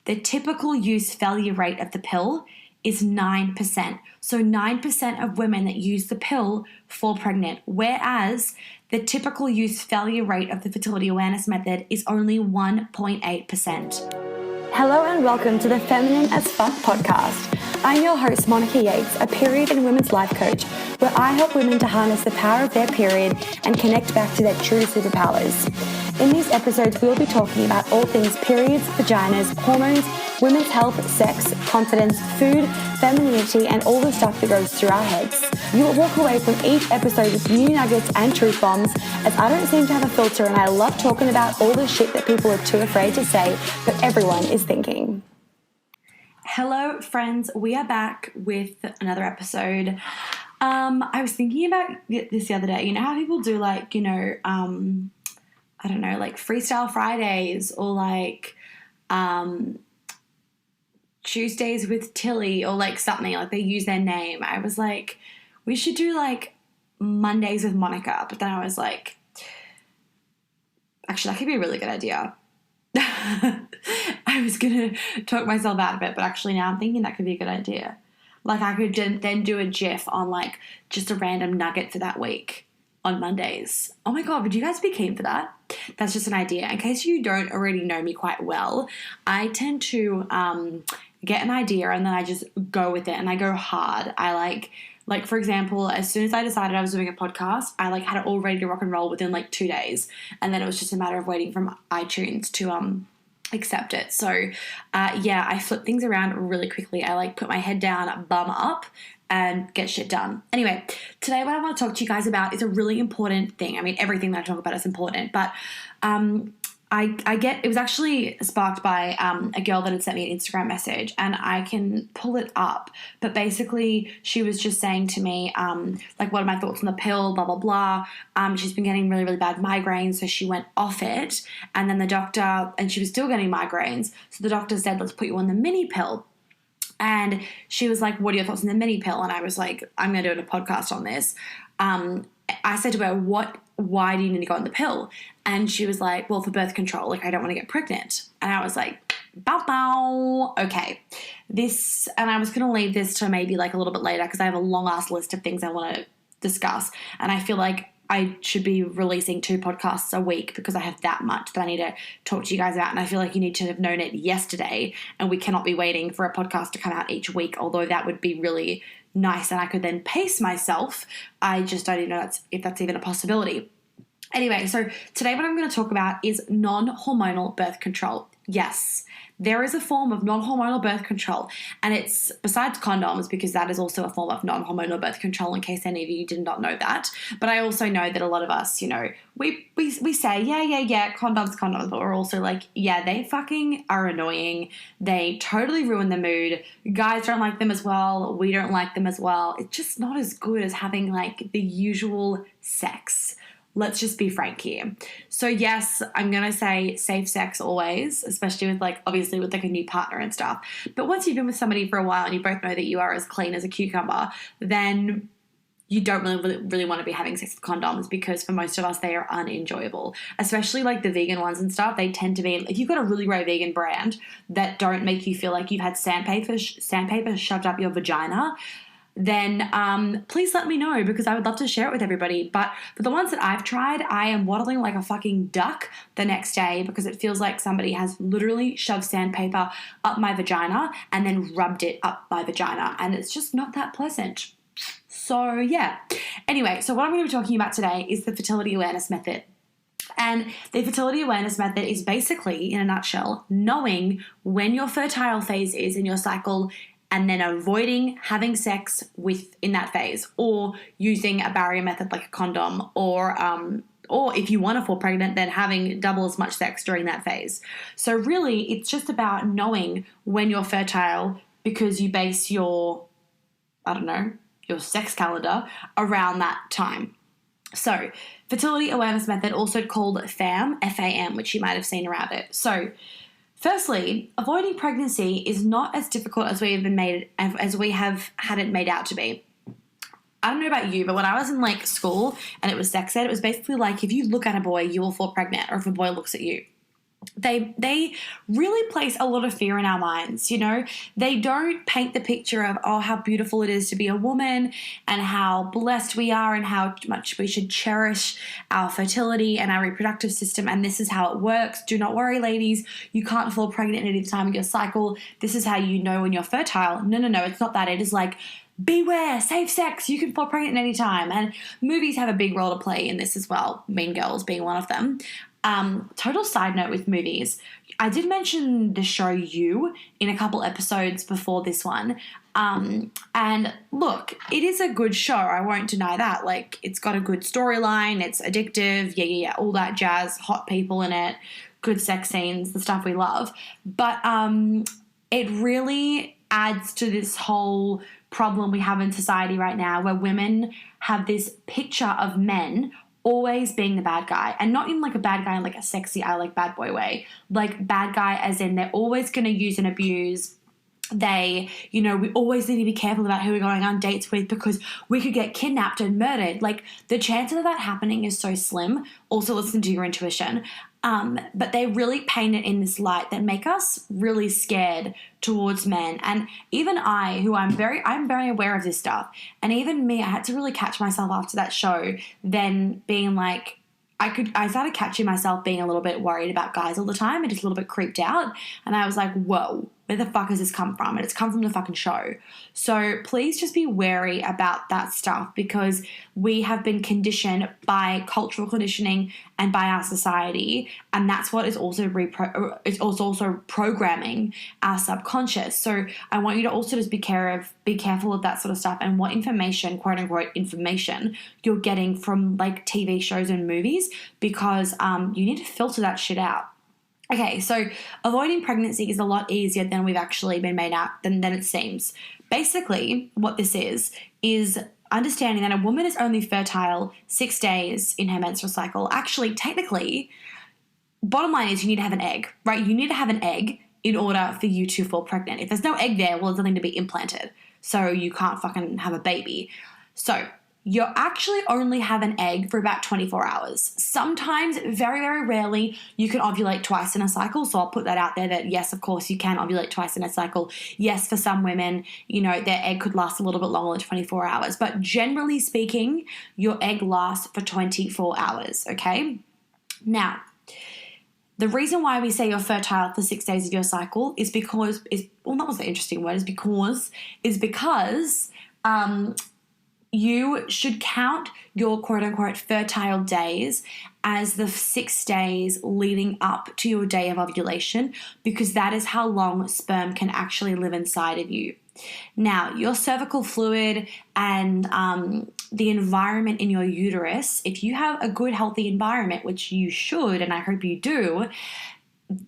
the typical use failure rate of the pill is 9%. So 9% of women that use the pill fall pregnant, whereas the typical use failure rate of the fertility awareness method is only 1.8%. Hello and welcome to the Feminine as Fuck podcast. I'm your host, Monica Yates, a period and women's life coach, where I help women to harness the power of their period and connect back to their true superpowers. In these episodes, we'll be talking about all things periods, vaginas, hormones, women's health, sex, confidence, food, femininity, and all the stuff that goes through our heads. You will walk away from each episode with new nuggets and truth bombs, as I don't seem to have a filter and I love talking about all the shit that people are too afraid to say, but everyone is thinking. Hello, friends. We are back with another episode. I was thinking about this the other day. You know how people do like, I don't know, like Freestyle Fridays or like Tuesdays with Tilly or like something, like they use their name. I was like, we should do like Mondays with Monica. But then I was like, actually, that could be a really good idea. I was going to talk myself out of it, but actually now I'm thinking that could be a good idea. Like I could then do a GIF on like just a random nugget for that week on Mondays. Oh my God, would you guys be keen for that? That's just an idea. In case you don't already know me quite well, I tend to get an idea and then I just go with it and I go hard. I like for example, as soon as I decided I was doing a podcast, I like had it all ready to rock and roll within like 2 days. And then it was just a matter of waiting for iTunes to accept it. So I flip things around really quickly. I like put my head down, bum up, and get shit done. Anyway, today what I want to talk to you guys about is a really important thing. I mean, everything that I talk about is important, but it was actually sparked by a girl that had sent me an Instagram message, and I can pull it up. But basically, she was just saying to me, like, what are my thoughts on the pill, blah, blah, blah. She's been getting really, really bad migraines, so she went off it. And then the doctor, and she was still getting migraines, so the doctor said, let's put you on the mini pill. And she was like, what are your thoughts on the mini pill? And I was like, I'm going to do a podcast on this. I said to her, why do you need to go on the pill? And she was like, well, for birth control, like I don't want to get pregnant. And I was like, bow. Okay. And I was going to leave this to maybe like a little bit later because I have a long ass list of things I want to discuss. And I feel like I should be releasing 2 podcasts a week because I have that much that I need to talk to you guys about. And I feel like you need to have known it yesterday and we cannot be waiting for a podcast to come out each week, although that would be really nice and I could then pace myself. I just don't even know if that's even a possibility. Anyway, so today what I'm going to talk about is non-hormonal birth control. Yes, there is a form of non-hormonal birth control, and it's besides condoms, because that is also a form of non-hormonal birth control in case any of you did not know that. But I also know that a lot of us, we say, yeah, condoms, but we're also like, yeah, they fucking are annoying. They totally ruin the mood. Guys don't like them as well. We don't like them as well. It's just not as good as having like the usual sex. Let's just be frank here. So yes, I'm going to say safe sex always, especially with like, obviously with like a new partner and stuff. But once you've been with somebody for a while and you both know that you are as clean as a cucumber, then you don't really want to be having sex with condoms because for most of us, they are unenjoyable, especially like the vegan ones and stuff. They tend to be, if you've got a really great vegan brand that don't make you feel like you've had sandpaper shoved up your vagina, then please let me know because I would love to share it with everybody. But for the ones that I've tried, I am waddling like a fucking duck the next day because it feels like somebody has literally shoved sandpaper up my vagina and then rubbed it up my vagina, and it's just not that pleasant. So yeah. Anyway, so what I'm going to be talking about today is the fertility awareness method. And the fertility awareness method is basically, in a nutshell, knowing when your fertile phase is in your cycle and then avoiding having sex in that phase, or using a barrier method like a condom, or if you want to fall pregnant, then having double as much sex during that phase. So really, it's just about knowing when you're fertile because you base your sex calendar around that time. So fertility awareness method, also called FAM, F-A-M, which you might have seen around it. So firstly, avoiding pregnancy is not as difficult as we have had it made out to be. I don't know about you, but when I was in like school and it was sex ed, it was basically like if you look at a boy, you will fall pregnant, or if a boy looks at you. they really place a lot of fear in our minds. They don't paint the picture of, oh, how beautiful it is to be a woman and how blessed we are and how much we should cherish our fertility and our reproductive system, and this is how it works. Do not worry, ladies, you can't fall pregnant at any time of your cycle. This is how you know when you're fertile. No, it's not that. It is like, beware, safe sex, you can fall pregnant at any time. And movies have a big role to play in this as well, Mean Girls being one of them. Total side note with movies, I did mention the show You in a couple episodes before this one. And look, it is a good show. I won't deny that. Like, it's got a good storyline. It's addictive. Yeah. All that jazz, hot people in it, good sex scenes, the stuff we love. But, it really adds to this whole problem we have in society right now, where women have this picture of men always being the bad guy, and not even like a bad guy in like a sexy, I like bad boy way, like bad guy as in they're always going to use and abuse. We always need to be careful about who we're going on dates with because we could get kidnapped and murdered. Like, the chance of that happening is so slim. Also, listen to your intuition. But they really paint it in this light that make us really scared towards men. And even I, who I'm very aware of this stuff. And even me, I had to really catch myself after that show, then being like, I started catching myself being a little bit worried about guys all the time and just a little bit creeped out. And I was like, whoa, where the fuck has this come from? And it's come from the fucking show. So please just be wary about that stuff, because we have been conditioned by cultural conditioning and by our society. And that's what is also programming our subconscious. So I want you to also just be careful of that sort of stuff and what information, quote unquote information, you're getting from like TV shows and movies, because you need to filter that shit out. Okay, so avoiding pregnancy is a lot easier than we've actually been made out than it seems. Basically, what this is understanding that a woman is only fertile 6 days in her menstrual cycle. Actually, technically, bottom line is you need to have an egg, right? You need to have an egg in order for you to fall pregnant. If there's no egg there, well, there's nothing to be implanted. So you can't fucking have a baby. So you actually only have an egg for about 24 hours. Sometimes, very, very rarely, you can ovulate twice in a cycle. So I'll put that out there that, yes, of course, you can ovulate twice in a cycle. Yes, for some women, their egg could last a little bit longer than 24 hours. But generally speaking, your egg lasts for 24 hours, okay? Now, the reason why we say you're fertile for 6 days of your cycle is because, that was the interesting word, is because you should count your quote-unquote fertile days as the 6 days leading up to your day of ovulation, because that is how long sperm can actually live inside of you. Now, your cervical fluid and the environment in your uterus, if you have a good, healthy environment, which you should, and I hope you do,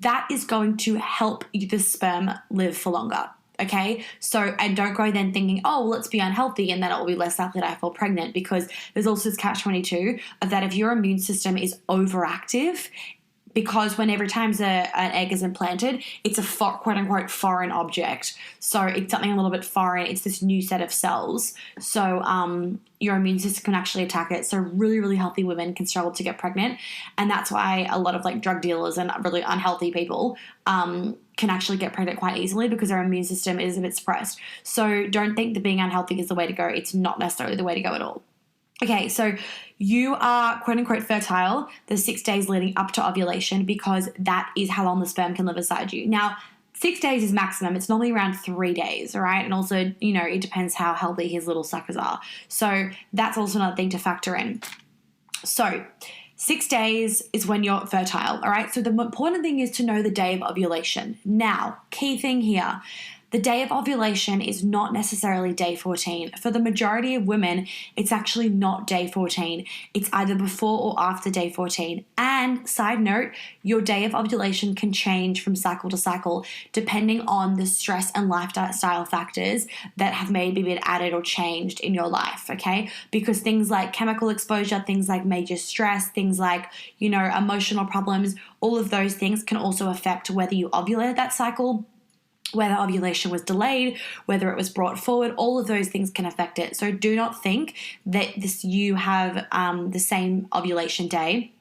that is going to help the sperm live for longer. Okay, so, and don't go then thinking, oh, well, let's be unhealthy and then it will be less likely that I fall pregnant, because there's also this catch-22 of that if your immune system is overactive, because when every time an egg is implanted, it's a quote-unquote foreign object. So it's something a little bit foreign. It's this new set of cells. So your immune system can actually attack it. So really, really healthy women can struggle to get pregnant. And that's why a lot of like drug dealers and really unhealthy people can actually get pregnant quite easily, because their immune system is a bit suppressed. So don't think that being unhealthy is the way to go. It's not necessarily the way to go at all. Okay, so you are quote-unquote fertile the 6 days leading up to ovulation, because that is how long the sperm can live inside you. Now, 6 days is maximum. It's normally around 3 days, all right? And also, it depends how healthy his little suckers are. So that's also another thing to factor in. So 6 days is when you're fertile, all right? So the important thing is to know the day of ovulation. Now, key thing here, the day of ovulation is not necessarily day 14. For the majority of women, it's actually not day 14. It's either before or after day 14. And side note, your day of ovulation can change from cycle to cycle depending on the stress and lifestyle factors that have maybe been added or changed in your life, okay? Because things like chemical exposure, things like major stress, things like, emotional problems, all of those things can also affect whether you ovulated that cycle, whether ovulation was delayed, whether it was brought forward. All of those things can affect it. So do not think that you have the same ovulation day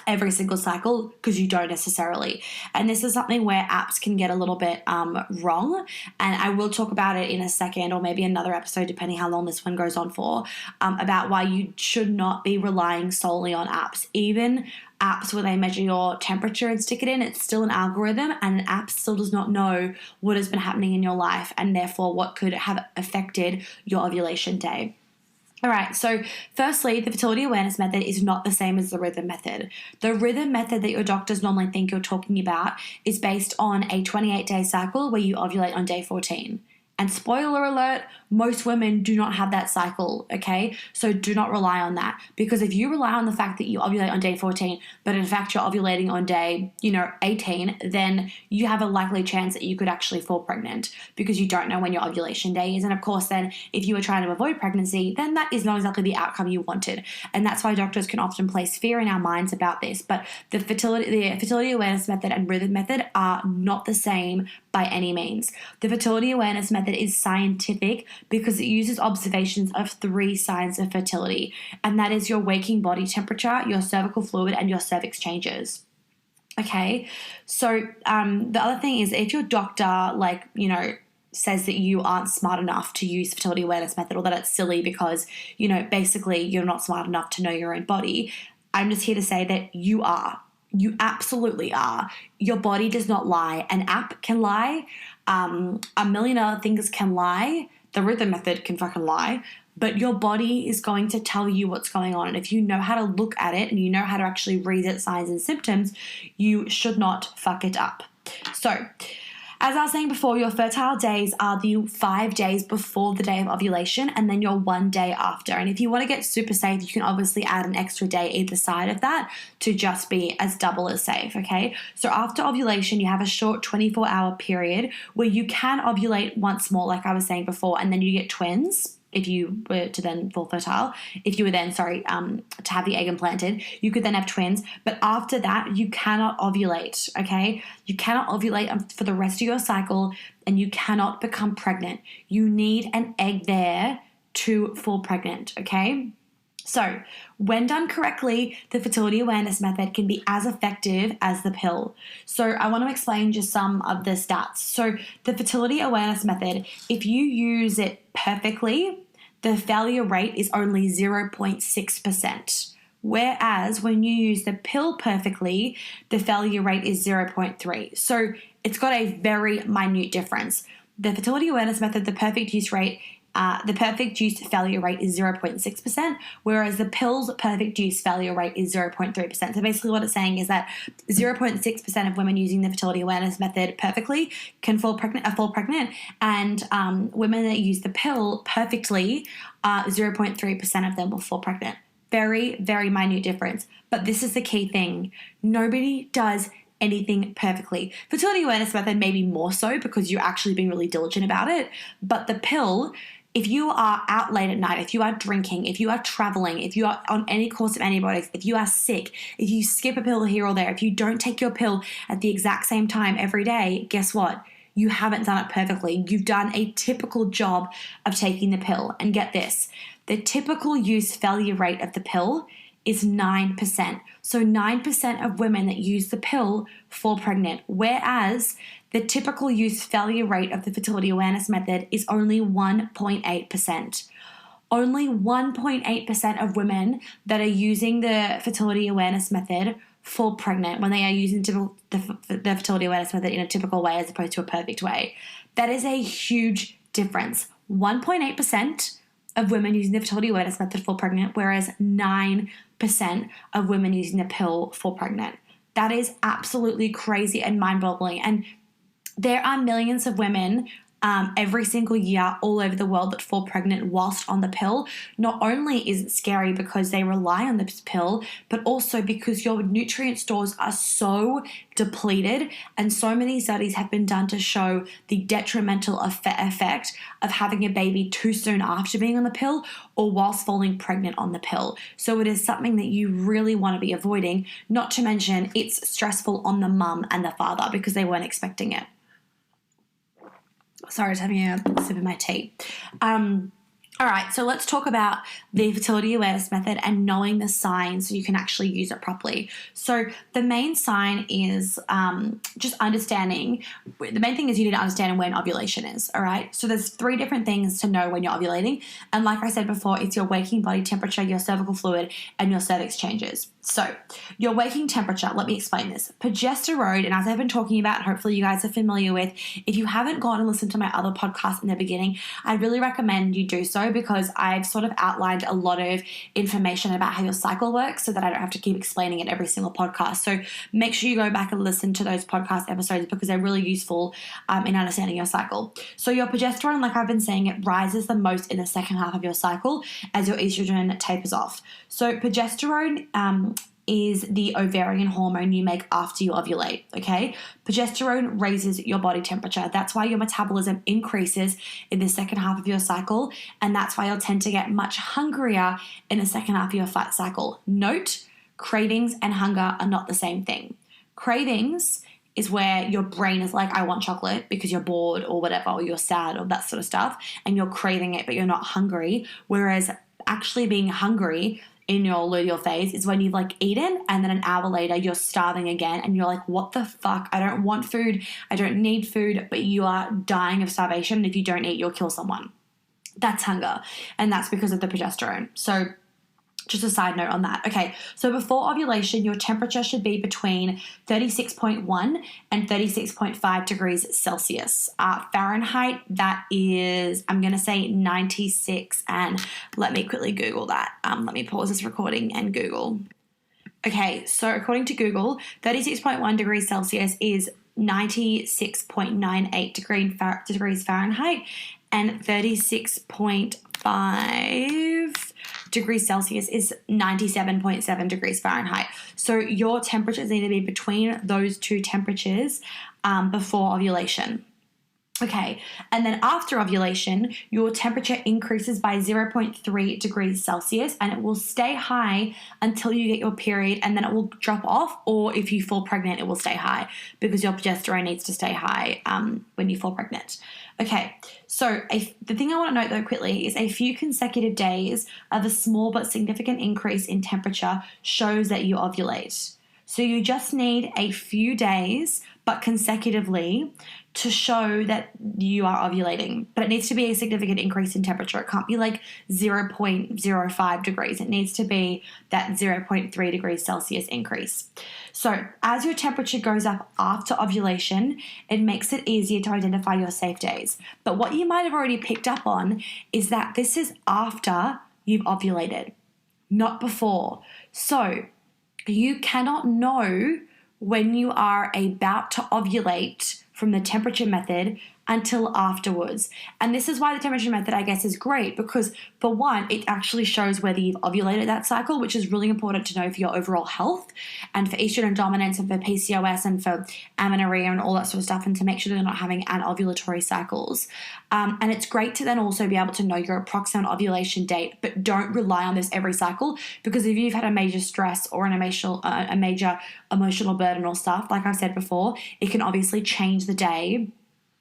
every single cycle, because you don't necessarily. And this is something where apps can get a little bit wrong, and I will talk about it in a second, or maybe another episode depending how long this one goes on for, about why you should not be relying solely on apps. Even apps where they measure your temperature and stick it in, it's still an algorithm, and an app still does not know what has been happening in your life and therefore what could have affected your ovulation day. All right, so firstly, the fertility awareness method is not the same as the rhythm method. The rhythm method that your doctors normally think you're talking about is based on a 28-day cycle where you ovulate on day 14. And spoiler alert, most women do not have that cycle, okay? So do not rely on that, because if you rely on the fact that you ovulate on day 14, but in fact you're ovulating on day, 18, then you have a likely chance that you could actually fall pregnant because you don't know when your ovulation day is. And of course, then if you were trying to avoid pregnancy, then that is not exactly the outcome you wanted. And that's why doctors can often place fear in our minds about this. But the fertility awareness method and rhythm method are not the same by any means. The fertility awareness method is scientific because it uses observations of 3 signs of fertility, and that is your waking body temperature, your cervical fluid, and your cervix changes. Okay, so the other thing is, if your doctor, says that you aren't smart enough to use fertility awareness method, or that it's silly because, basically you're not smart enough to know your own body, I'm just here to say that you are. You absolutely are. Your body does not lie. An app can lie. A million other things can lie. The rhythm method can fucking lie. But your body is going to tell you what's going on. And if you know how to look at it and you know how to actually read its signs and symptoms, you should not fuck it up. So, as I was saying before, your fertile days are the 5 days before the day of ovulation, and then your 1 day after. And if you want to get super safe, you can obviously add an extra day either side of that to just be as double as safe, okay? So after ovulation, you have a short 24-hour period where you can ovulate once more, like I was saying before, and then you get twins. If you were to then fall fertile, if you were then, to have the egg implanted, you could then have twins. But after that, you cannot ovulate, okay? You cannot ovulate for the rest of your cycle, and you cannot become pregnant. You need an egg there to fall pregnant, okay? So, when done correctly, the fertility awareness method can be as effective as the pill. So, I want to explain just some of the stats. So, the fertility awareness method, if you use it perfectly, the failure rate is only 0.6%. Whereas when you use the pill perfectly, the failure rate is 0.3. So, it's got a very minute difference. The fertility awareness method, the perfect use failure rate is 0.6%, whereas the pill's perfect use failure rate is 0.3%. So basically what it's saying is that 0.6% of women using the fertility awareness method perfectly can fall pregnant, and women that use the pill perfectly, 0.3% of them will fall pregnant. Very, very minute difference. But this is the key thing. Nobody does anything perfectly. Fertility awareness method maybe more so because you're actually being really diligent about it, but the pill, if you are out late at night, if you are drinking, if you are traveling, if you are on any course of antibiotics, if you are sick, if you skip a pill here or there, if you don't take your pill at the exact same time every day, guess what? You haven't done it perfectly. You've done a typical job of taking the pill. And get this, the typical use failure rate of the pill is 9%. So 9% of women that use the pill fall pregnant, whereas the typical use failure rate of the fertility awareness method is only 1.8%. Only 1.8% of women that are using the fertility awareness method fall pregnant when they are using the fertility awareness method in a typical way as opposed to a perfect way. That is a huge difference. 1.8% of women using the fertility awareness method fall pregnant, whereas 9% of women using the pill fall pregnant. That is absolutely crazy and mind-boggling. And there are millions of women every single year all over the world that fall pregnant whilst on the pill. Not only is it scary because they rely on this pill, but also because your nutrient stores are so depleted, and so many studies have been done to show the detrimental effect of having a baby too soon after being on the pill or whilst falling pregnant on the pill. So it is something that you really want to be avoiding, not to mention it's stressful on the mum and the father because they weren't expecting it. Sorry, I was having a sip of my tea. All right, so let's talk about the fertility awareness method and knowing the signs so you can actually use it properly. So the main sign is just understanding. The main thing is you need to understand when ovulation is, all right? So there's 3 different things to know when you're ovulating. And like I said before, it's your waking body temperature, your cervical fluid, and your cervix changes. So your waking temperature, let me explain this. Progesterone, and as I've been talking about, hopefully you guys are familiar with, if you haven't gone and listened to my other podcast in the beginning, I really recommend you do so because I've sort of outlined a lot of information about how your cycle works so that I don't have to keep explaining it every single podcast. So make sure you go back and listen to those podcast episodes because they're really useful in understanding your cycle. So your progesterone, like I've been saying, it rises the most in the second half of your cycle as your estrogen tapers off. So progesterone is the ovarian hormone you make after you ovulate, okay? Progesterone raises your body temperature. That's why your metabolism increases in the second half of your cycle, and that's why you'll tend to get much hungrier in the second half of your cycle. Note, cravings and hunger are not the same thing. Cravings is where your brain is like, I want chocolate because you're bored or whatever, or you're sad or that sort of stuff, and you're craving it, but you're not hungry. Whereas actually being hungry in your luteal phase is when you've like eaten and then an hour later you're starving again and you're like, what the fuck? I don't want food. I don't need food, but you are dying of starvation. And if you don't eat, you'll kill someone. That's hunger. And that's because of the progesterone. So just a side note on that. Okay, so before ovulation, your temperature should be between 36.1 and 36.5 degrees Celsius. Fahrenheit, that is, I'm going to say 96, and let me quickly Google that. Let me pause this recording and Google. Okay, so according to Google, 36.1 degrees Celsius is 96.98 degrees Fahrenheit, and 36.5 degrees Celsius is 97.7 degrees Fahrenheit. So your temperatures need to be between those 2 temperatures before ovulation. Okay, and then after ovulation, your temperature increases by 0.3 degrees Celsius and it will stay high until you get your period, and then it will drop off, or if you fall pregnant, it will stay high because your progesterone needs to stay high when you fall pregnant. Okay, so the thing I want to note though quickly is a few consecutive days of a small but significant increase in temperature shows that you ovulate. So you just need a few days, but consecutively, to show that you are ovulating. But it needs to be a significant increase in temperature. It can't be like 0.05 degrees. It needs to be that 0.3 degrees Celsius increase. So as your temperature goes up after ovulation, it makes it easier to identify your safe days. But what you might have already picked up on is that this is after you've ovulated, not before. So you cannot know when you are about to ovulate from the temperature method until afterwards. And this is why the temperature method, I guess, is great because, for one, it actually shows whether you've ovulated that cycle, which is really important to know for your overall health and for estrogen dominance and for PCOS and for amenorrhea and all that sort of stuff, and to make sure they're not having anovulatory cycles. And it's great to then also be able to know your approximate ovulation date, but don't rely on this every cycle, because if you've had a major stress or a major emotional burden or stuff, like I've said before, it can obviously change the day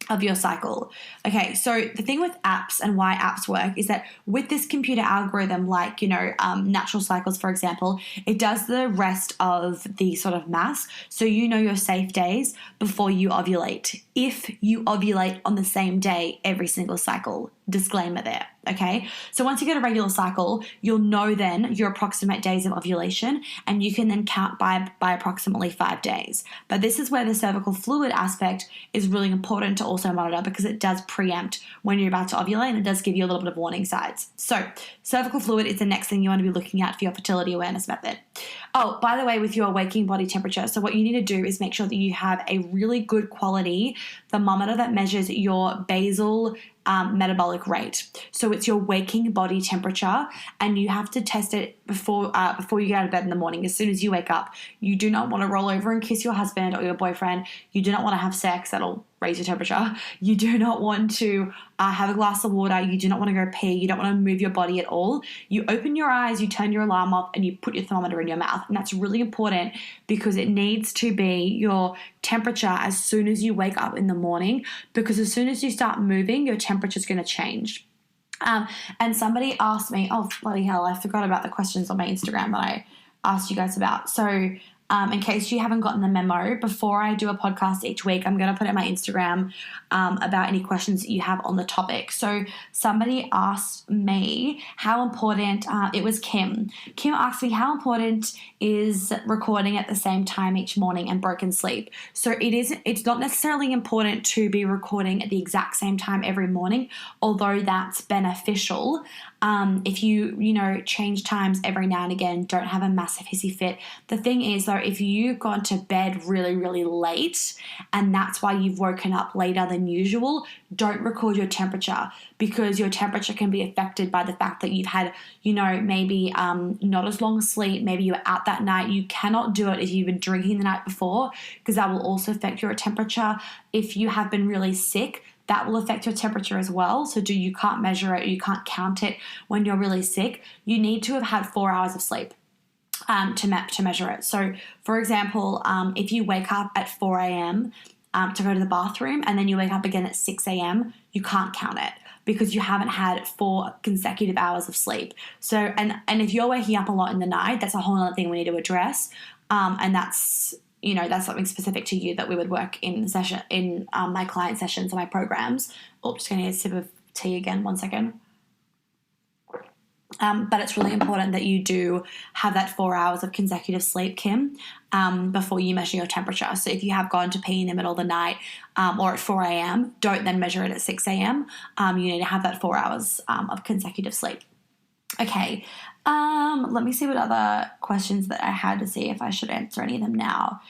of your cycle. Okay, so the thing with apps and why apps work is that with this computer algorithm, like, Natural Cycles, for example, it does the rest of the sort of maths. So you know your safe days before you ovulate. If you ovulate on the same day every single cycle, disclaimer there. Okay, so once you get a regular cycle, you'll know then your approximate days of ovulation, and you can then count by approximately 5 days. But this is where the cervical fluid aspect is really important to also monitor, because it does preempt when you're about to ovulate, and it does give you a little bit of warning signs. So cervical fluid is the next thing you want to be looking at for your fertility awareness method. Oh, by the way, with your waking body temperature, so what you need to do is make sure that you have a really good quality thermometer that measures your basal metabolic rate. So it's your waking body temperature, and you have to test it before you get out of bed in the morning. As soon as you wake up, you do not want to roll over and kiss your husband or your boyfriend. You do not want to have sex. That'll raise your temperature. You do not want to have a glass of water. You do not want to go pee. You don't want to move your body at all. You open your eyes, you turn your alarm off, and you put your thermometer in your mouth. And that's really important, because it needs to be your temperature as soon as you wake up in the morning, because as soon as you start moving, your temperature is going to change. And somebody asked me, oh, bloody hell, I forgot about the questions on my Instagram that I asked you guys about. So in case you haven't gotten the memo, before I do a podcast each week, I'm going to put it on my Instagram about any questions that you have on the topic. So somebody asked me how important, it was Kim. Kim asked me how important is recording at the same time each morning and broken sleep. So it's not necessarily important to be recording at the exact same time every morning, although that's beneficial. If you change times every now and again, don't have a massive hissy fit. The thing is though, if you've gone to bed really, really late and that's why you've woken up later than usual, don't record your temperature, because your temperature can be affected by the fact that you've had, maybe not as long sleep, maybe you were out that night. You cannot do it if you've been drinking the night before, because that will also affect your temperature. If you have been really sick, that will affect your temperature as well. So you can't measure it, you can't count it when you're really sick. You need to have had 4 hours of sleep to measure it. So for example, if you wake up at 4 a.m. To go to the bathroom and then you wake up again at 6 a.m., you can't count it, because you haven't had 4 consecutive hours of sleep. So, and if you're waking up a lot in the night, that's a whole other thing we need to address. And that's something specific to you that we would work in my client sessions and my programs. Oh, just going to get a sip of tea again. 1 second. But it's really important that you do have that 4 hours of consecutive sleep, Kim, before you measure your temperature. So if you have gone to pee in the middle of the night or at 4 a.m., don't then measure it at 6 a.m. You need to have that 4 hours of consecutive sleep. Okay, let me see what other questions that I had to see if I should answer any of them now.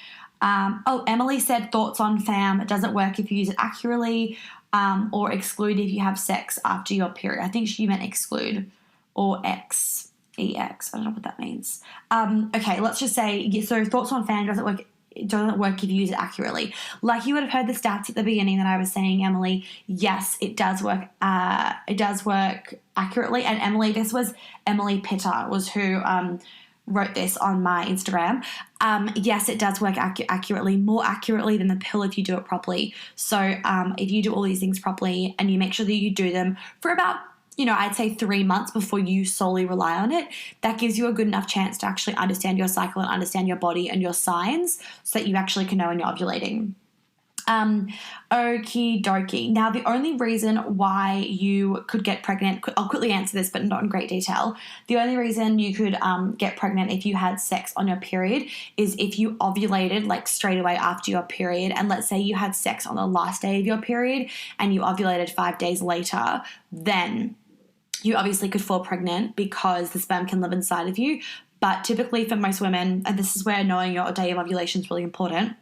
Emily said, thoughts on FAM. It doesn't work if you use it accurately, or exclude if you have sex after your period. I think she meant exclude. Or EX. I don't know what that means. Okay, let's just say, so thoughts on FAM doesn't work. It doesn't work if you use it accurately. Like you would have heard the stats at the beginning that I was saying, Emily. Yes, it does work. It does work accurately. And Emily, this was Emily Pitter, was who wrote this on my Instagram. Yes, it does work accurately, more accurately than the pill if you do it properly. So if you do all these things properly and you make sure that you do them for about, I'd say 3 months before you solely rely on it, that gives you a good enough chance to actually understand your cycle and understand your body and your signs so that you actually can know when you're ovulating. Okie dokie. Now, the only reason why you could get pregnant, I'll quickly answer this, but not in great detail. The only reason you could get pregnant if you had sex on your period is if you ovulated like straight away after your period. And let's say you had sex on the last day of your period and you ovulated 5 days later, then you obviously could fall pregnant because the sperm can live inside of you. But typically for most women, and this is where knowing your day of ovulation is really important,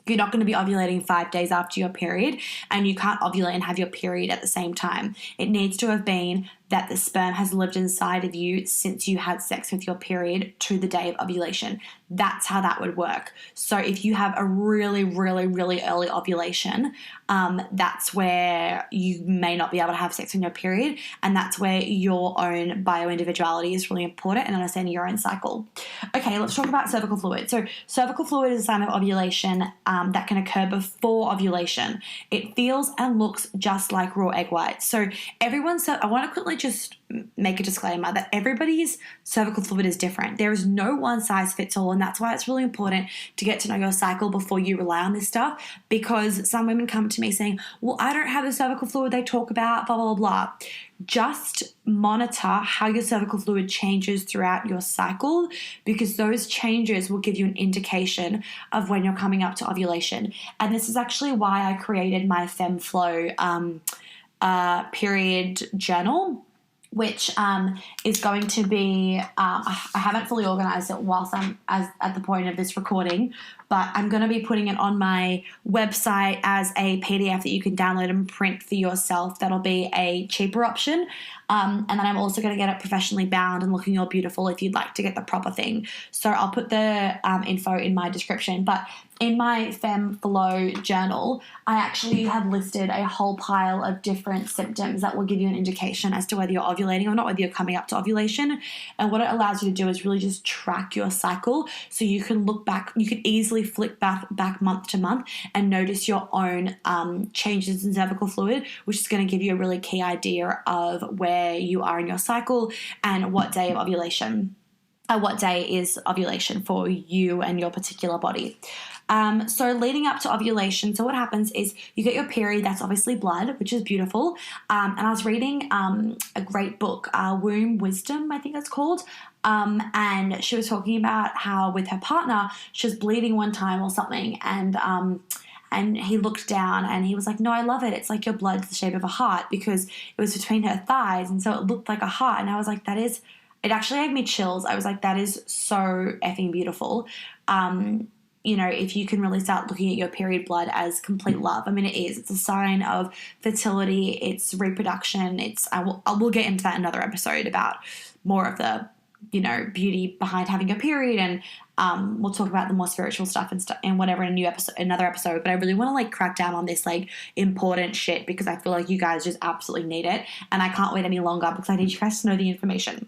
you're not going to be ovulating 5 days after your period, and you can't ovulate and have your period at the same time. It needs to have been that the sperm has lived inside of you since you had sex with your period to the day of ovulation. That's how that would work. So if you have a really, really, really early ovulation, that's where you may not be able to have sex on your period, and that's where your own bioindividuality is really important and understanding your own cycle. Okay, let's talk about cervical fluid. So cervical fluid is a sign of ovulation that can occur before ovulation. It feels and looks just like raw egg whites. So I want to quickly just make a disclaimer that everybody's cervical fluid is different. There is no one size fits all, and that's why it's really important to get to know your cycle before you rely on this stuff, because some women come to me saying, well, I don't have the cervical fluid they talk about, blah, blah, blah. Just monitor how your cervical fluid changes throughout your cycle, because those changes will give you an indication of when you're coming up to ovulation. And this is actually why I created my FemFlow period journal, which is going to be, I haven't fully organized it whilst I'm at the point of this recording, but I'm going to be putting it on my website as a PDF that you can download and print for yourself. That'll be a cheaper option. And then I'm also going to get it professionally bound and looking all beautiful if you'd like to get the proper thing. So I'll put the info in my description. But in my FemFlow journal, I actually have listed a whole pile of different symptoms that will give you an indication as to whether you're ovulating or not, whether you're coming up to ovulation. And what it allows you to do is really just track your cycle, so you can look back, you can easily basically flick back month to month and notice your own changes in cervical fluid, which is going to give you a really key idea of where you are in your cycle and what day of ovulation. What day is ovulation for you and your particular body. So leading up to ovulation, so what happens is you get your period, that's obviously blood, which is beautiful. And I was reading a great book, Womb Wisdom, I think that's called. And she was talking about how with her partner, she was bleeding one time or something, and he looked down and he was like, no, I love it. It's like your blood's the shape of a heart, because it was between her thighs, and so it looked like a heart. And I was like, it actually gave me chills. I was like, that is so effing beautiful. If you can really start looking at your period blood as complete love. I mean, it is. It's a sign of fertility. It's reproduction. We'll get into that in another episode about more of the, beauty behind having a period, and we'll talk about the more spiritual stuff and whatever in another episode. But I really want to crack down on this important shit, because I feel like you guys just absolutely need it, and I can't wait any longer because I need you guys to know the information.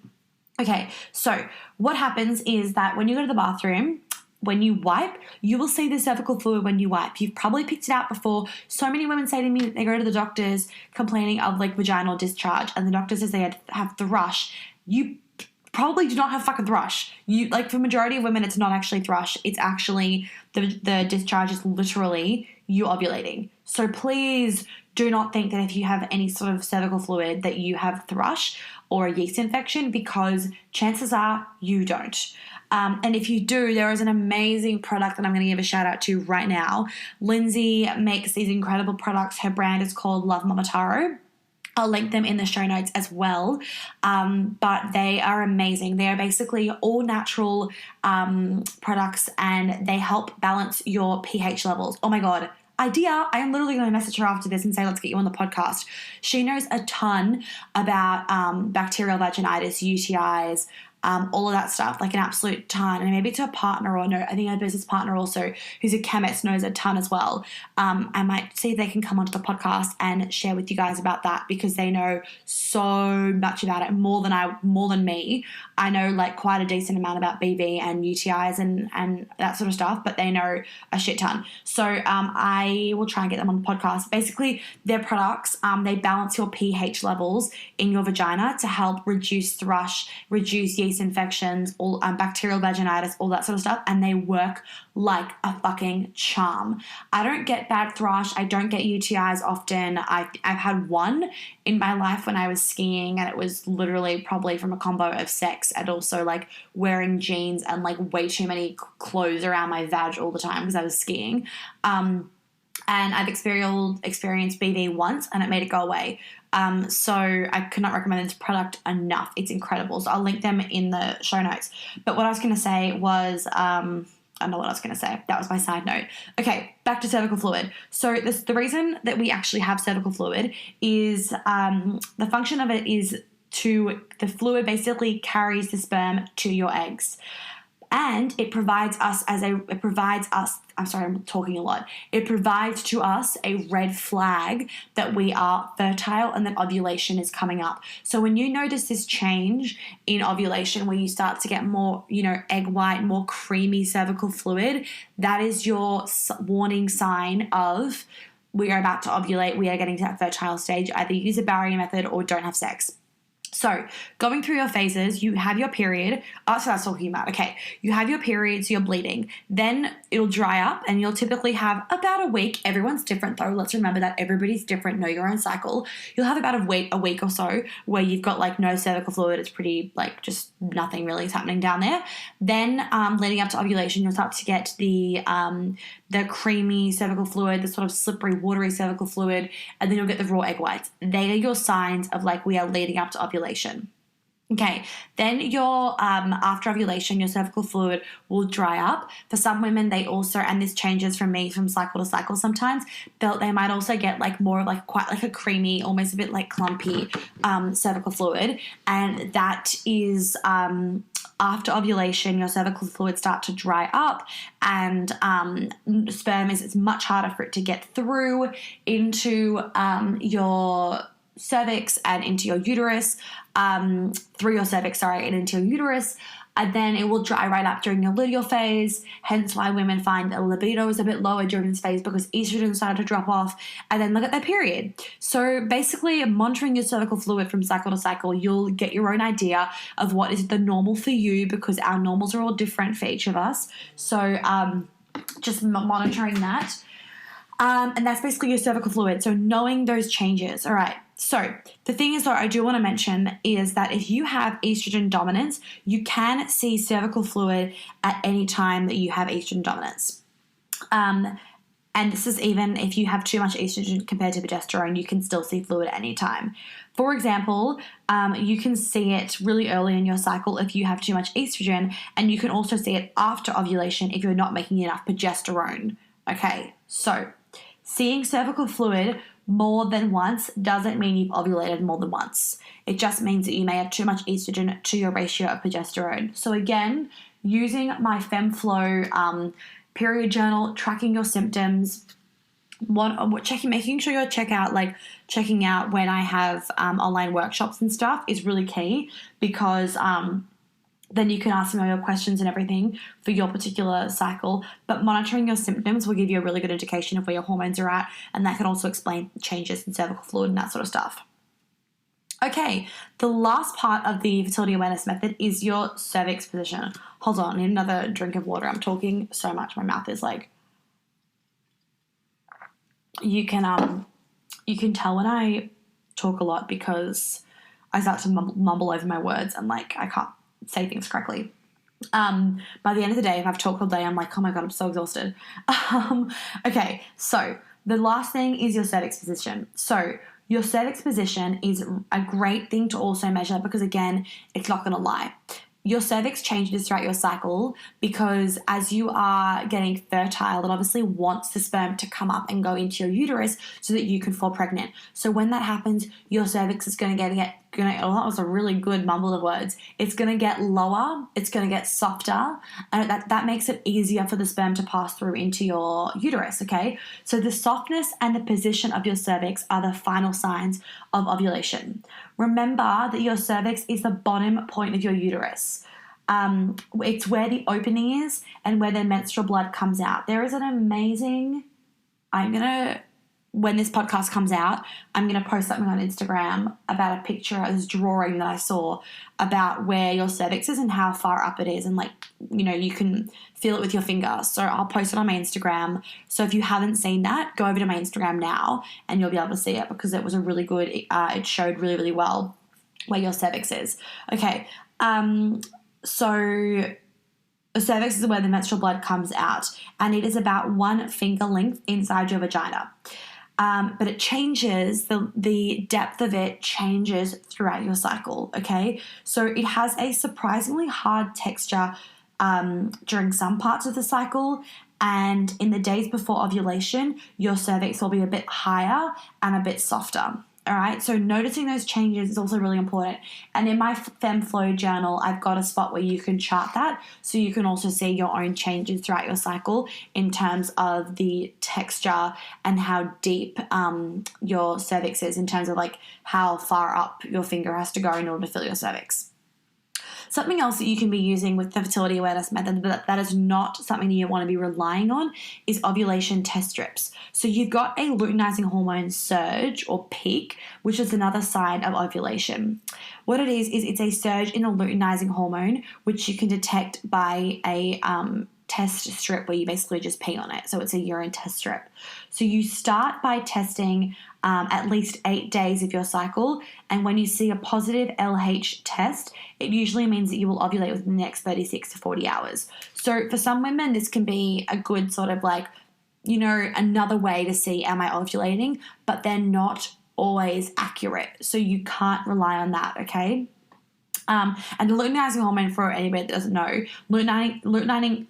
Okay, so what happens is that when you go to the bathroom, when you wipe, you will see the cervical fluid when you wipe. You've probably picked it out before. So many women say to me that they go to the doctors complaining of vaginal discharge, and the doctor says they have thrush. You probably do not have fucking thrush. For majority of women, it's not actually thrush. It's actually the discharge is literally you ovulating. So please do not think that if you have any sort of cervical fluid that you have thrush or a yeast infection, because chances are you don't. And if you do, there is an amazing product that I'm going to give a shout out to right now. Lindsay makes these incredible products. Her brand is called Love Momotaro. I'll link them in the show notes as well. But they are amazing. They are basically all natural products, and they help balance your pH levels. Oh my God. Idea. I am literally going to message her after this and say, let's get you on the podcast. She knows a ton about bacterial vaginitis, UTIs, all of that stuff, an absolute ton. And maybe to a partner, or no, I think a business partner also who's a chemist knows a ton as well. I might see if they can come onto the podcast and share with you guys about that, because they know so much about it, more than me. I know quite a decent amount about BV and UTIs and that sort of stuff, but they know a shit ton. So I will try and get them on the podcast. Basically, their products, they balance your pH levels in your vagina to help reduce thrush, reduce yeast infections, all bacterial vaginitis, all that sort of stuff, and they work like a fucking charm. I don't get bad thrush. I don't get UTIs often. I've had one in my life when I was skiing, and it was literally probably from a combo of sex and also wearing jeans and way too many clothes around my vag all the time because I was skiing. And I've experienced BV once, and it made it go away. So I could not recommend this product enough. It's incredible. So I'll link them in the show notes. But what I was going to say was, I don't know what I was going to say. That was my side note. Okay, back to cervical fluid. So the reason that we actually have cervical fluid is the function of it is the fluid basically carries the sperm to your eggs. And it provides I'm sorry, I'm talking a lot. It provides to us a red flag that we are fertile and that ovulation is coming up. So when you notice this change in ovulation, where you start to get more, egg white, more creamy cervical fluid, that is your warning sign of we are about to ovulate. We are getting to that fertile stage. Either use a barrier method or don't have sex. So going through your phases, you have your period. That's what I was talking about. Okay, you have your period, so you're bleeding. Then it'll dry up, and you'll typically have about a week. Everyone's different though. Let's remember that everybody's different. Know your own cycle. You'll have about a week or so where you've got no cervical fluid. It's pretty just nothing really is happening down there. Then leading up to ovulation, you'll start to get the creamy cervical fluid, the sort of slippery, watery cervical fluid, and then you'll get the raw egg whites. They are your signs of we are leading up to ovulation. Okay, then after ovulation, your cervical fluid will dry up. For some women, they also, and this changes from cycle to cycle sometimes, they might also get more of quite a creamy, almost a bit clumpy cervical fluid. And that is after ovulation, your cervical fluid start to dry up, and sperm it's much harder for it to get through into your cervix and into your uterus, through your cervix, and into your uterus. and then it will dry right up during your luteal phase, hence why women find that libido is a bit lower during this phase because estrogen started to drop off, and then look at their period. So basically monitoring your cervical fluid from cycle to cycle, you'll get your own idea of what is the normal for you, because our normals are all different for each of us. So just monitoring that. And that's basically your cervical fluid. So knowing those changes. All right. So the thing is, though, I do want to mention is that if you have estrogen dominance, you can see cervical fluid at any time that you have estrogen dominance. And this is even if you have too much estrogen compared to progesterone, you can still see fluid at any time. For example, you can see it really early in your cycle if you have too much estrogen, and you can also see it after ovulation if you're not making enough progesterone. Okay, so seeing cervical fluid more than once doesn't mean you've ovulated more than once. It just means that you may have too much estrogen to your ratio of progesterone. So again, using my FemFlow period journal, tracking your symptoms, making sure you're checking out when I have online workshops and stuff is really key, because then you can ask me all your questions and everything for your particular cycle. But monitoring your symptoms will give you a really good indication of where your hormones are at, and that can also explain changes in cervical fluid and that sort of stuff. Okay, the last part of the fertility awareness method is your cervix position. Hold on, I need another drink of water. I'm talking so much. My mouth is like... You can tell when I talk a lot because I start to mumble over my words and I can't say things correctly. By the end of the day, if I've talked all day, I'm like, oh my God, I'm so exhausted. Okay, so the last thing is your cervix position. So your cervix position is a great thing to also measure because, again, it's not going to lie. Your cervix changes throughout your cycle because as you are getting fertile, it obviously wants the sperm to come up and go into your uterus so that you can fall pregnant. So when that happens, your cervix is going to oh, that was a really good mumble of words. It's going to get lower, it's going to get softer, and that makes it easier for the sperm to pass through into your uterus, okay? So the softness and the position of your cervix are the final signs of ovulation. Remember that your cervix is the bottom point of your uterus. It's where the opening is and where the menstrual blood comes out. There is an amazing... when this podcast comes out, I'm going to post something on Instagram about a picture, this drawing that I saw about where your cervix is and how far up it is. And you can feel it with your finger. So I'll post it on my Instagram. So if you haven't seen that, go over to my Instagram now and you'll be able to see it because it was a really good, it showed really, really well where your cervix is. Okay. So the cervix is where the menstrual blood comes out, and it is about 1 finger length inside your vagina. But it changes, the depth of it changes throughout your cycle, okay? So it has a surprisingly hard texture during some parts of the cycle, and in the days before ovulation, your cervix will be a bit higher and a bit softer. All right, so noticing those changes is also really important. And in my FemFlow journal, I've got a spot where you can chart that so you can also see your own changes throughout your cycle in terms of the texture and how deep your cervix is in terms of how far up your finger has to go in order to fill your cervix. Something else that you can be using with the fertility awareness method, but that is not something that you want to be relying on, is ovulation test strips. So you've got a luteinizing hormone surge or peak, which is another sign of ovulation. What it is it's a surge in the luteinizing hormone, which you can detect by a test strip where you basically just pee on it. So it's a urine test strip. So you start by testing at least 8 days of your cycle, and when you see a positive LH test, it usually means that you will ovulate within the next 36 to 40 hours. So for some women, this can be a good sort of another way to see, am I ovulating? But they're not always accurate. So you can't rely on that, okay? And the luteinizing hormone, for anybody that doesn't know, luteinizing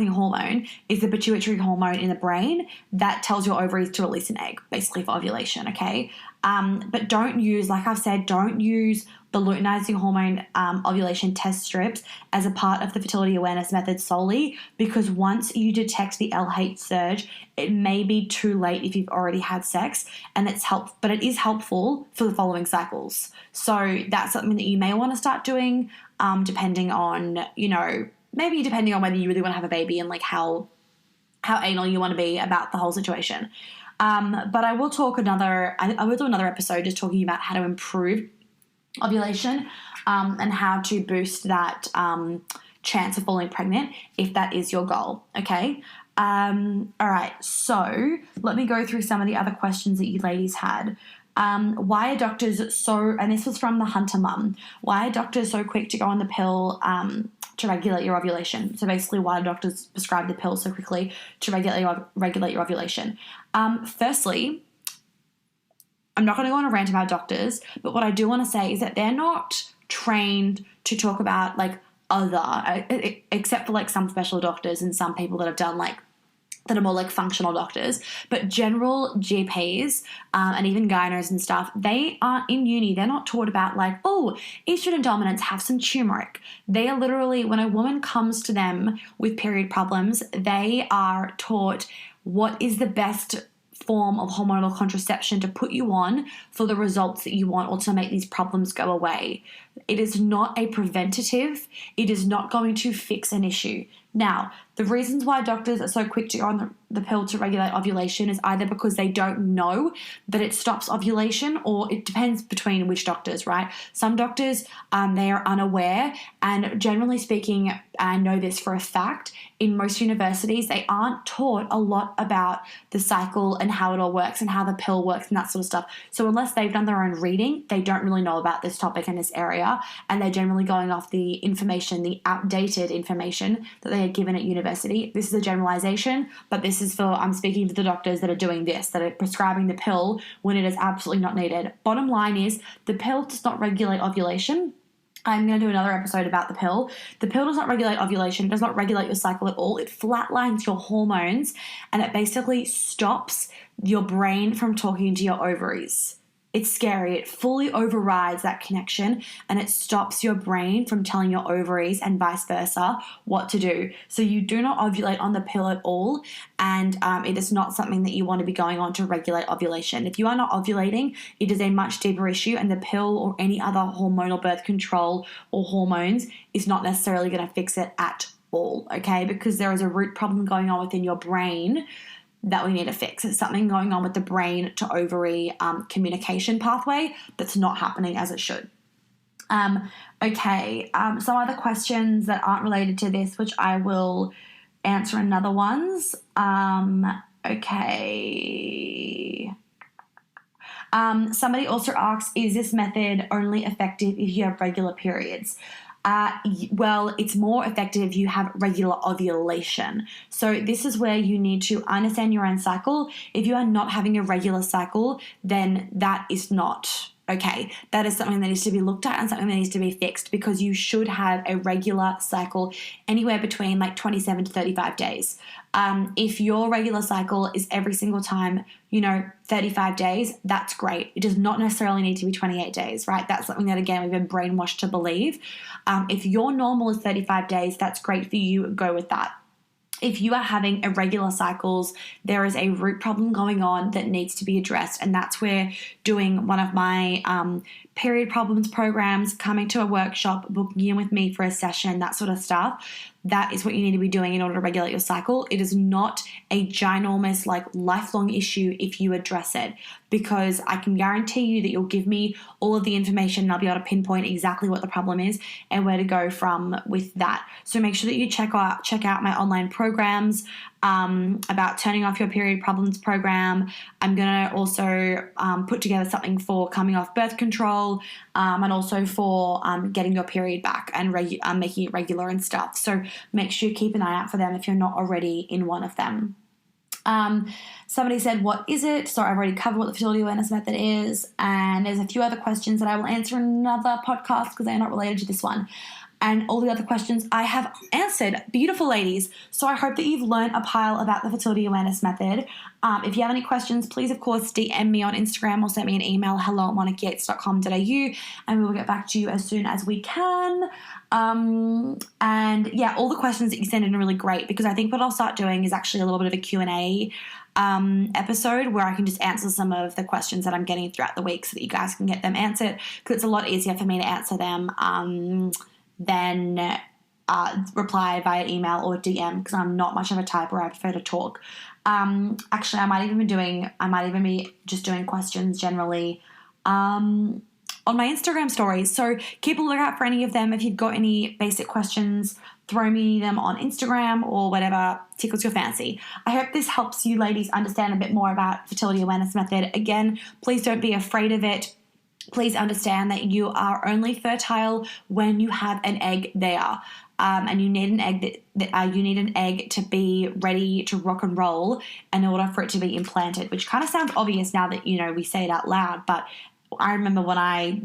hormone is the pituitary hormone in the brain that tells your ovaries to release an egg, basically for ovulation, okay? But don't use, like I've said, don't use the luteinizing hormone ovulation test strips as a part of the fertility awareness method solely, because once you detect the LH surge, it may be too late if you've already had sex, and but it is helpful for the following cycles. So that's something that you may want to start doing, depending on, maybe depending on whether you really want to have a baby and like how anal you want to be about the whole situation. But I will talk I will do another episode just talking about how to improve ovulation and how to boost that chance of falling pregnant if that is your goal. Okay. All right. So let me go through some of the other questions that you ladies had. Why are doctors and this was from the Hunter Mum, why are doctors so quick to go on the pill to regulate your ovulation? So basically, why do doctors prescribe the pill so quickly to regulate your ovulation? Firstly, I'm not going to go on a rant about doctors, but what I do want to say is that they're not trained to talk about like except for like some special doctors and some people that have done that are more like functional doctors, but general GPs and even gynos and stuff, they aren't in uni. They're not taught about like, oh, estrogen dominance, have some turmeric. They are literally, when a woman comes to them with period problems, they are taught what is the best form of hormonal contraception to put you on for the results that you want or to make these problems go away. It is not a preventative. It is not going to fix an issue. Now, the reasons why doctors are so quick to go on the pill to regulate ovulation is either because they don't know that it stops ovulation, or it depends between which doctors, right? Some doctors, they are unaware, and generally speaking, I know this for a fact, in most universities, they aren't taught a lot about the cycle and how it all works and how the pill works and that sort of stuff. So unless they've done their own reading, they don't really know about this topic in this area, and they're generally going off the information, the outdated information that they are given at university. This is a generalization, but this is I'm speaking to the doctors that are doing this, that are prescribing the pill when it is absolutely not needed. Bottom line is the pill does not regulate ovulation. I'm going to do another episode about the pill. The pill does not regulate ovulation. It does not regulate your cycle at all. It flatlines your hormones, and it basically stops your brain from talking to your ovaries. It's scary. It fully overrides that connection, and it stops your brain from telling your ovaries and vice versa what to do. So you do not ovulate on the pill at all, and it is not something that you want to be going on to regulate ovulation. If you are not ovulating, it is a much deeper issue, and the pill or any other hormonal birth control or hormones is not necessarily going to fix it at all, okay? Because there is a root problem going on within your brain that we need to fix. It's something going on with the brain to ovary communication pathway that's not happening as it should. Some other questions that aren't related to this, which I will answer in other ones. Somebody also asks, is this method only effective if you have regular periods? Well, it's more effective if you have regular ovulation. So this is where you need to understand your own cycle. If you are not having a regular cycle, then that is not okay. That is something that needs to be looked at and something that needs to be fixed, because you should have a regular cycle anywhere between like 27 to 35 days. If your regular cycle is every single time, 35 days, that's great. It does not necessarily need to be 28 days, right? That's something that, again, we've been brainwashed to believe. If your normal is 35 days, that's great for you. Go with that. If you are having irregular cycles, there is a root problem going on that needs to be addressed, and that's where doing one of my period problems programs, coming to a workshop, booking in with me for a session, that sort of stuff, that is what you need to be doing in order to regulate your cycle. It is not a ginormous, lifelong issue if you address it, because I can guarantee you that you'll give me all of the information and I'll be able to pinpoint exactly what the problem is and where to go from with that. So make sure that you check out my online programs about turning off your period problems program. I'm going to also put together something for coming off birth control and also for getting your period back and making it regular and stuff. So make sure you keep an eye out for them if you're not already in one of them. Somebody said, what is it? So I've already covered what the fertility awareness method is, and there's a few other questions that I will answer in another podcast because they're not related to this one. and all the other questions I have answered. Beautiful ladies. So I hope that you've learned a pile about the fertility awareness method. If you have any questions, please, of course, DM me on Instagram or send me an email, hello@monicayates.com.au, and we will get back to you as soon as we can. And yeah, all the questions that you send in are really great, because I think what I'll start doing is actually a little bit of a Q&A episode where I can just answer some of the questions that I'm getting throughout the week so that you guys can get them answered, because it's a lot easier for me to answer them than reply via email or DM, because I'm not much of a typer. I prefer to talk. Actually, I might even be just doing questions generally on my Instagram stories. So keep a lookout for any of them. If you've got any basic questions, throw me them on Instagram or whatever tickles your fancy. I hope this helps you ladies understand a bit more about fertility awareness method. Again, please don't be afraid of it. Please understand that you are only fertile when you have an egg there. And you need an egg to be ready to rock and roll in order for it to be implanted, which kind of sounds obvious now that, we say it out loud, but I remember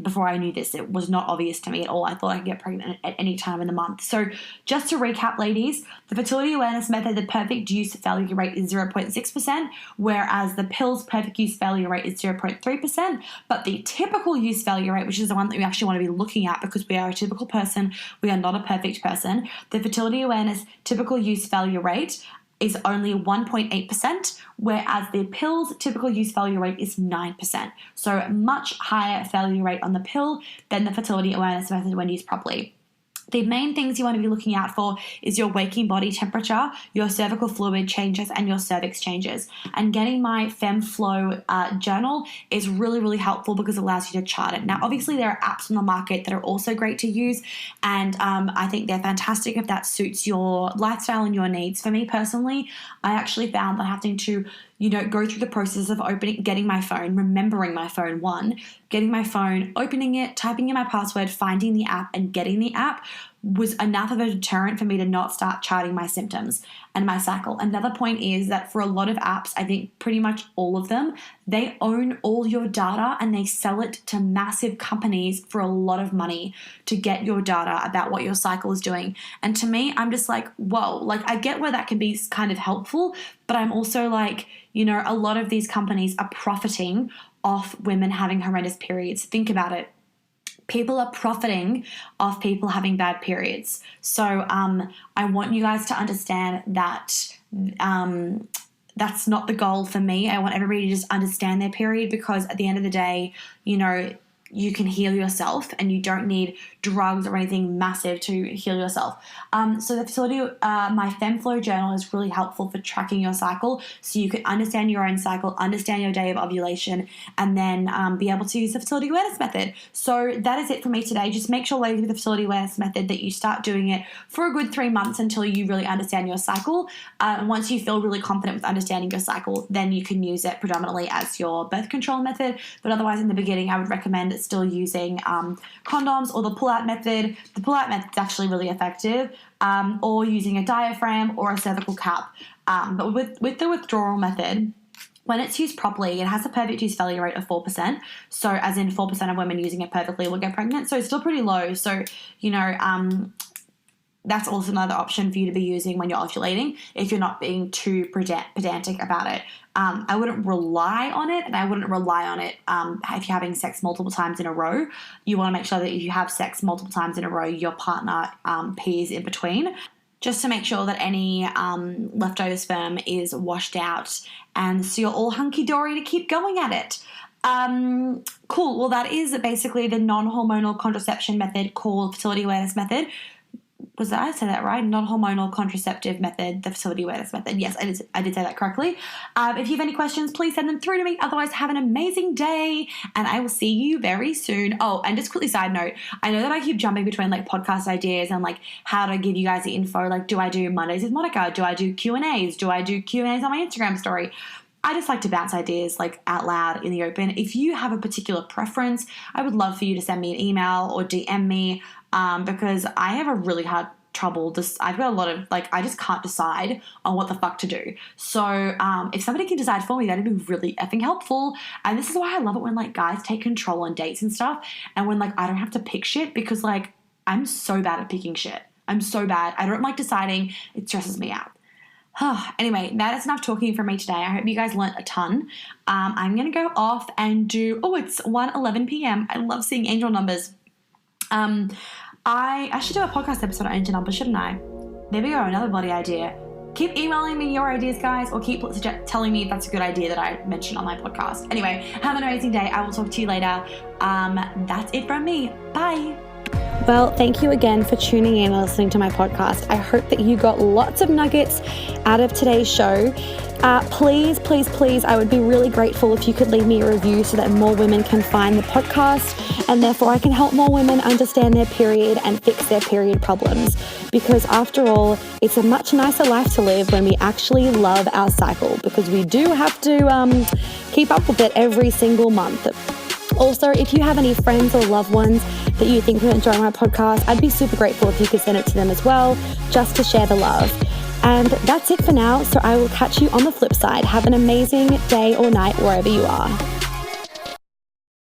before I knew this, it was not obvious to me at all. I thought I could get pregnant at any time in the month. So just to recap, ladies, the fertility awareness method, the perfect use failure rate is 0.6%, whereas the pill's perfect use failure rate is 0.3%. But the typical use failure rate, which is the one that we actually want to be looking at because we are a typical person, we are not a perfect person, the fertility awareness typical use failure rate is only 1.8%, whereas the pill's typical use failure rate is 9%. So much higher failure rate on the pill than the fertility awareness method when used properly. The main things you want to be looking out for is your waking body temperature, your cervical fluid changes, and your cervix changes. And getting my FemFlow journal is really, really helpful because it allows you to chart it. Now, obviously, there are apps on the market that are also great to use, and I think they're fantastic if that suits your lifestyle and your needs. For me personally, I actually found that having to go through the process of getting my phone, remembering my phone, getting my phone, opening it, typing in my password, finding the app, and getting the app was enough of a deterrent for me to not start charting my symptoms and my cycle. Another point is that for a lot of apps, I think pretty much all of them, they own all your data and they sell it to massive companies for a lot of money to get your data about what your cycle is doing. And to me, I'm just like, whoa, I get where that can be kind of helpful, but I'm also like, a lot of these companies are profiting off women having horrendous periods. Think about it. People are profiting off people having bad periods. So I want you guys to understand that that's not the goal for me. I want everybody to just understand their period, because at the end of the day, you can heal yourself and you don't need drugs or anything massive to heal yourself. So the fertility, my FemFlow journal is really helpful for tracking your cycle, so you can understand your own cycle, understand your day of ovulation, and then be able to use the fertility awareness method. So that is it for me today. Just make sure, ladies, with the fertility awareness method that you start doing it for a good 3 months until you really understand your cycle. And once you feel really confident with understanding your cycle, then you can use it predominantly as your birth control method. But otherwise, in the beginning, I would recommend still using condoms or the pull-out method. The pull-out method is actually really effective, or using a diaphragm or a cervical cap. But with the withdrawal method, when it's used properly, it has a perfect use failure rate of 4%. So as in 4% of women using it perfectly will get pregnant. So it's still pretty low. So, that's also another option for you to be using when you're ovulating if you're not being too pedantic about it. I wouldn't rely on it, and I wouldn't rely on it if you're having sex multiple times in a row. You want to make sure that if you have sex multiple times in a row, your partner pees in between, just to make sure that any leftover sperm is washed out, and so you're all hunky-dory to keep going at it. Cool. Well, that is basically the non-hormonal contraception method called fertility awareness method. Was that, I said that right? Non-hormonal contraceptive method, the fertility awareness method. Yes, I did say that correctly. If you have any questions, please send them through to me. Otherwise, have an amazing day, and I will see you very soon. Oh, and just quickly side note, I know that I keep jumping between podcast ideas and how to give you guys the info. Do I do Mondays with Monica? Do I do Q&As? Do I do Q&As on my Instagram story? I just like to bounce ideas out loud in the open. If you have a particular preference, I would love for you to send me an email or DM me, because I have a really hard trouble. I've got a lot of I just can't decide on what the fuck to do. So if somebody can decide for me, that'd be really effing helpful. And this is why I love it when guys take control on dates and stuff, and when I don't have to pick shit, because I'm so bad at picking shit. I'm so bad. I don't like deciding. It stresses me out. Anyway, that is enough talking from me today. I hope you guys learnt a ton. I'm going to go off and it's 1:11 p.m. I love seeing angel numbers. I should do a podcast episode on angel numbers, shouldn't I? There we go, another bloody idea. Keep emailing me your ideas, guys, or keep telling me if that's a good idea that I mentioned on my podcast. Anyway, have an amazing day. I will talk to you later. That's it from me. Bye. Well, thank you again for tuning in and listening to my podcast. I hope that you got lots of nuggets out of today's show. Please, I would be really grateful if you could leave me a review so that more women can find the podcast and therefore I can help more women understand their period and fix their period problems. Because after all, it's a much nicer life to live when we actually love our cycle, because we do have to keep up with it every single month. Also, if you have any friends or loved ones that you think will enjoy my podcast, I'd be super grateful if you could send it to them as well, just to share the love. And that's it for now, so I will catch you on the flip side. Have an amazing day or night wherever you are.